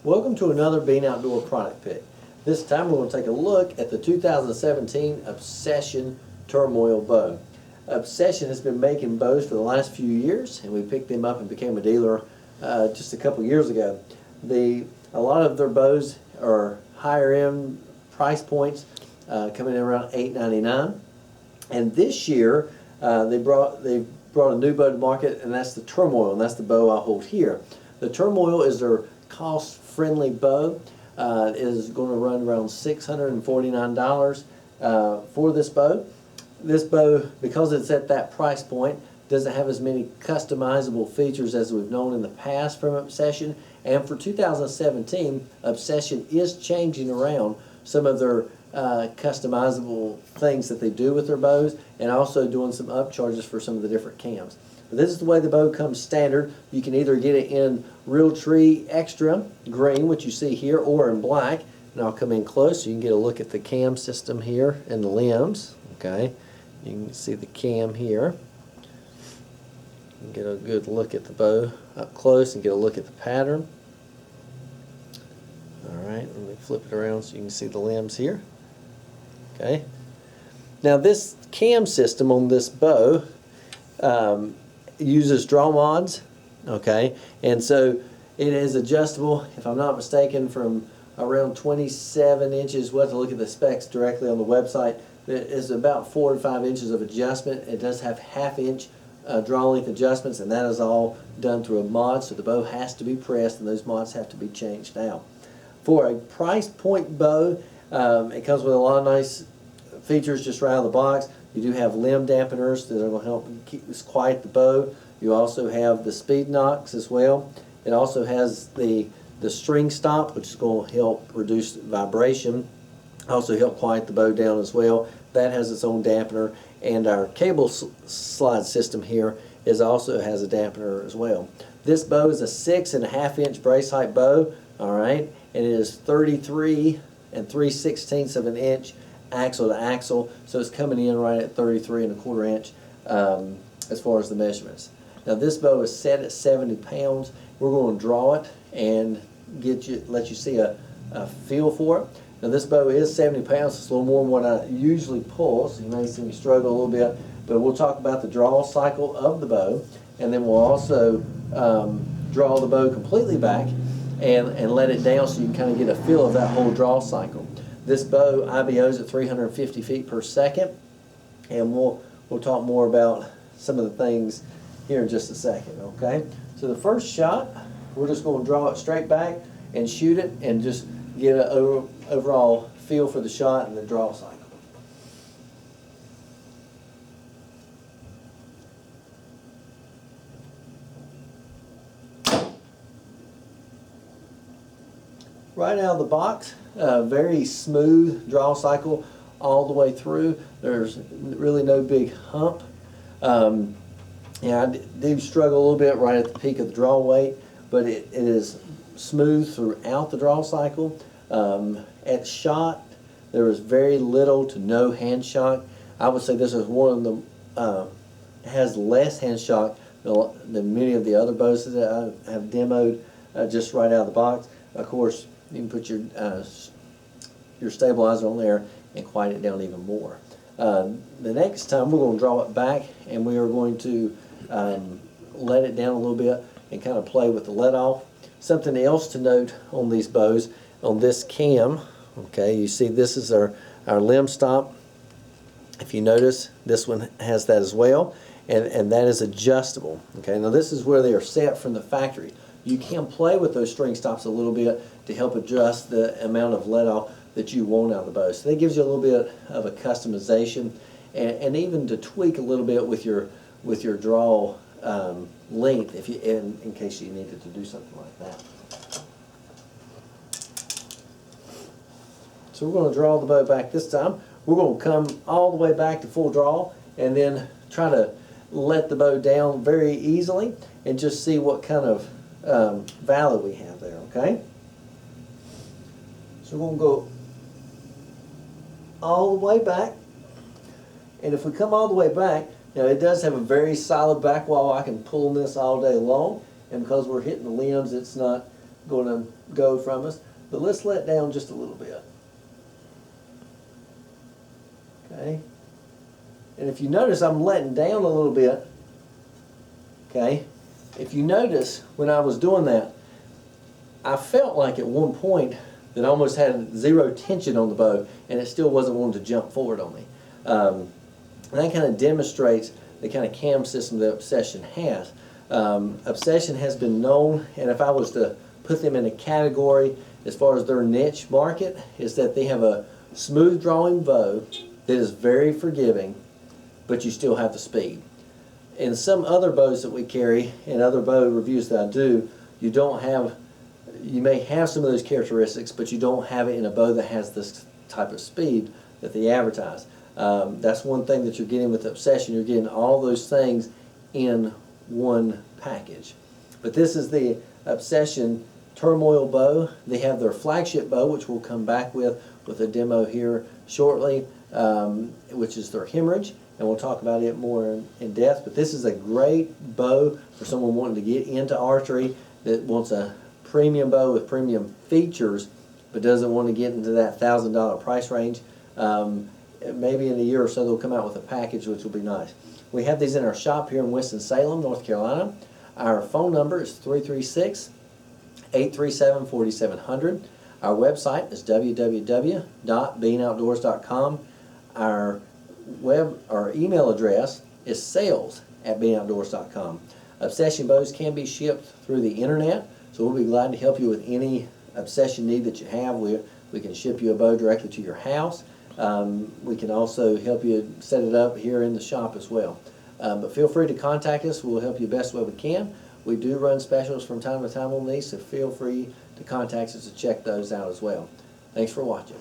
Welcome to another Bean Outdoor product pick. This time we're going to take a look at the 2017 Obsession Turmoil bow. Obsession has been making bows for the last few years, and we picked them up and became a dealer just a couple years ago. A lot of their bows are higher end price points, coming in around $8.99. And this year they brought a new bow to market, and that's the Turmoil, and that's the bow I hold here. The Turmoil is their cost-friendly bow. It is going to run around $649 for this bow. This bow, because it's at that price point, doesn't have as many customizable features as we've known in the past from Obsession. And for 2017, Obsession is changing around some of their customizable things that they do with their bows, and also doing some upcharges for some of the different cams. But this is the way the bow comes standard. You can either get it in Realtree Extra green, which you see here, or in black. And I'll come in close so you can get a look at the cam system here and the limbs. Okay, you can see the cam here. You can get a good look at the bow up close and get a look at the pattern. Alright, let me flip it around so you can see the limbs here. Okay. Now this cam system on this bow uses draw mods, okay, and so it is adjustable, if I'm not mistaken, from around 27 inches. We'll have to look at the specs directly on the website. It is about 4 to 5 inches of adjustment. It does have half-inch draw length adjustments, and that is all done through a mod, so the bow has to be pressed and those mods have to be changed out. For a price point bow, it comes with a lot of nice features just right out of the box. You do have limb dampeners that are going to help quiet the bow. You also have the speed knocks as well. It also has the string stop, which is going to help reduce vibration, also help quiet the bow down as well. That has its own dampener, and our cable slide system here also has a dampener as well. This bow is a 6.5 inch brace height bow, all right, and it is 33 3/16 of an inch axle to axle, so it's coming in right at 33 1/4 inch as far as the measurements. Now this bow is set at 70 pounds. We're going to draw it and let you see a feel for it. Now this bow is 70 pounds. It's a little more than what I usually pull, so you may see me struggle a little bit, but we'll talk about the draw cycle of the bow, and then we'll also draw the bow completely back and let it down so you can kind of get a feel of that whole draw cycle. This bow IBOs at 350 feet per second, and we'll talk more about some of the things here in just a second, okay? So the first shot, we're just going to draw it straight back and shoot it and just get an overall feel for the shot and the draw cycle. Right out of the box, very smooth draw cycle all the way through. There's really no big hump. Yeah, I do struggle a little bit right at the peak of the draw weight, but it is smooth throughout the draw cycle. At shot, there is very little to no hand shock. I would say this is one of the has less hand shock than many of the other bows that I have demoed just right out of the box. Of course, you can put your stabilizer on there and quiet it down even more. The next time we're going to draw it back, and we are going to let it down a little bit and kind of play with the let off. Something else to note on these bows, on this cam, okay, you see this is our limb stop. If you notice, this one has that as well, and that is adjustable. Okay, now this is where they are set from the factory. You can play with those string stops a little bit to help adjust the amount of let off that you want out of the bow. So that gives you a little bit of a customization, and even to tweak a little bit with your draw length if you in case you needed to do something like that. So we're going to draw the bow back this time. We're going to come all the way back to full draw and then try to let the bow down very easily and just see what kind of valley we have there, okay? So we're going to go all the way back, and if we come all the way back, now it does have a very solid back wall. I can pull this all day long, and because we're hitting the limbs, it's not going to go from us. But let's let down just a little bit. Okay. And if you notice, I'm letting down a little bit. Okay. If you notice, when I was doing that, I felt like at one point that I almost had zero tension on the bow, and it still wasn't wanting to jump forward on me. And that kind of demonstrates the kind of cam system that Obsession has. Obsession has been known, and if I was to put them in a category as far as their niche market, is that they have a smooth drawing bow that is very forgiving, but you still have the speed. In some other bows that we carry, and other bow reviews that I do, you don't have, you may have some of those characteristics, but you don't have it in a bow that has this type of speed that they advertise. That's one thing that you're getting with Obsession. You're getting all those things in one package. But this is the Obsession Turmoil bow. They have their flagship bow, which we'll come back with a demo here shortly, which is their Hemorrhage, and we'll talk about it more in depth. But this is a great bow for someone wanting to get into archery that wants a premium bow with premium features, but doesn't want to get into that $1,000 price range. Maybe in a year or so they'll come out with a package, which will be nice. We have these in our shop here in Winston-Salem, North Carolina. Our phone number is 336-837-4700. Our website is www.beangoutdoors.com. Our email address is sales@beangoutdoors.com. Obsession bows can be shipped through the internet, so we'll be glad to help you with any Obsession need that you have. We can ship you a bow directly to your house. We can also help you set it up here in the shop as well. But feel free to contact us. We'll help you best way we can. We do run specials from time to time on these, so feel free to contact us to check those out as well. Thanks for watching.